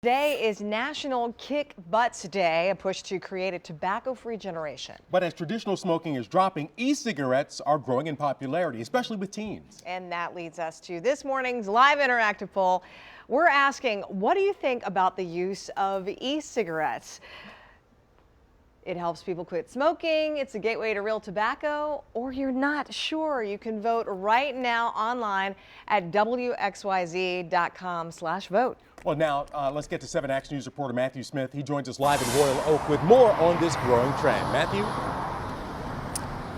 Today is National Kick Butts Day, a push to create a tobacco-free generation. But as traditional smoking is dropping, e-cigarettes are growing in popularity, especially with teens. And that leads us to this morning's live interactive poll. We're asking, what do you think about the use of e-cigarettes? It helps people quit smoking, it's a gateway to real tobacco, or you're not sure. You can vote right now online at WXYZ.com/vote. Well, now let's get to 7 Action News reporter Matthew Smith. He joins us live in Royal Oak with more on this growing trend. Matthew?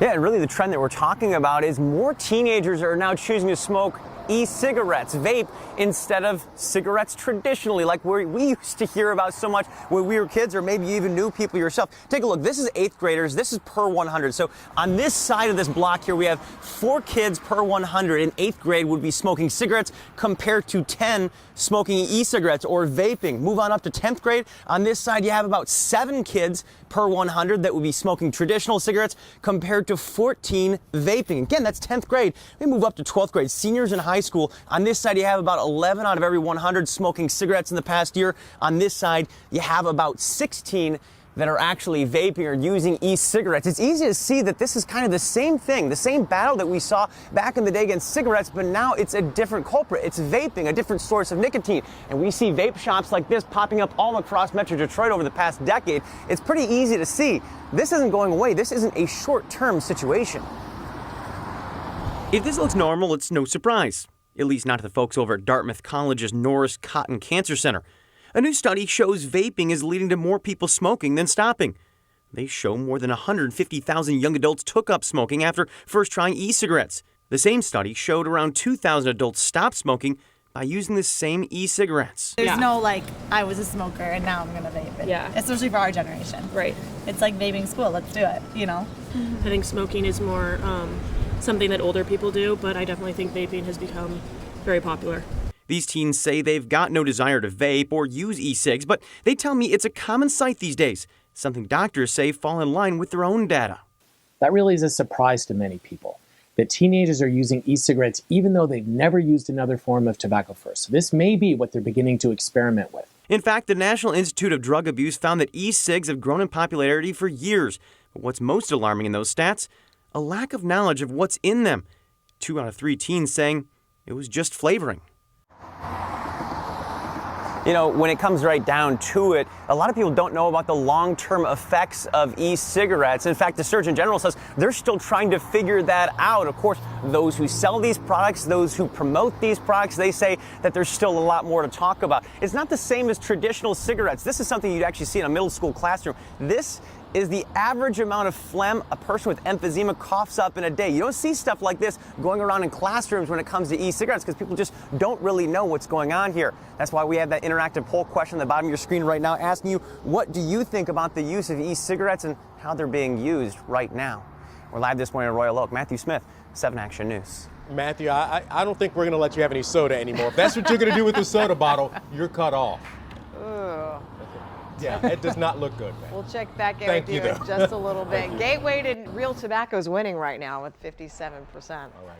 Yeah, and really the trend that we're talking about is more teenagers are now choosing to smoke e-cigarettes, vape, instead of cigarettes traditionally, like we used to hear about so much when we were kids, or maybe you even knew people yourself. Take a look. This is 8th graders. This is per 100. So on this side of this block here, we have 4 kids per 100 in 8th grade would be smoking cigarettes compared to 10 smoking e-cigarettes or vaping. Move on up to 10th grade. On this side, you have about 7 kids per 100 that would be smoking traditional cigarettes compared to 14 vaping. Again, that's 10th grade. We move up to 12th grade. Seniors in high school. On this side, you have about 11 out of every 100 smoking cigarettes in the past year. On this side, you have about 16 that are actually vaping or using e-cigarettes. It's easy to see that this is kind of the same thing, the same battle that we saw back in the day against cigarettes, but now it's a different culprit. It's vaping, a different source of nicotine. And we see vape shops like this popping up all across Metro Detroit over the past decade. It's pretty easy to see. This isn't going away. This isn't a short-term situation. If this looks normal, it's no surprise, at least not to the folks over at Dartmouth College's Norris Cotton Cancer Center. A new study shows vaping is leading to more people smoking than stopping. They show more than 150,000 young adults took up smoking after first trying e-cigarettes. The same study showed around 2,000 adults stopped smoking by using the same e-cigarettes. There's no like, I was a smoker and now I'm going to vape it. Yeah. Especially for our generation. Right. It's like vaping school, let's do it, you know? I think smoking is more something that older people do, but I definitely think vaping has become very popular. These teens say they've got no desire to vape or use e-cigs, but they tell me it's a common sight these days, something doctors say fall in line with their own data. That really is a surprise to many people, that teenagers are using e-cigarettes even though they've never used another form of tobacco first. So this may be what they're beginning to experiment with. In fact, the National Institute of Drug Abuse found that e-cigs have grown in popularity for years. But what's most alarming in those stats? A lack of knowledge of what's in them. 2 out of 3 teens saying it was just flavoring. You know, when it comes right down to it, a lot of people don't know about the long-term effects of e-cigarettes. In fact, the Surgeon General says they're still trying to figure that out. Of course, those who sell these products, those who promote these products, they say that there's still a lot more to talk about. It's not the same as traditional cigarettes. This is something you'd actually see in a middle school classroom. This is the average amount of phlegm a person with emphysema coughs up in a day. You don't see stuff like this going around in classrooms when it comes to e-cigarettes because people just don't really know what's going on here. That's why we have that interactive poll question at the bottom of your screen right now asking you, what do you think about the use of e-cigarettes and how they're being used right now? We're live this morning in Royal Oak. Matthew Smith, 7 Action News. Matthew, I don't think we're going to let you have any soda anymore. If that's what you're going to do with the soda bottle, you're cut off. Ugh. Yeah, it does not look good, man. We'll check back in Thank with you, you in though. just a little bit. Gateway to real tobacco is winning right now with 57%. All right.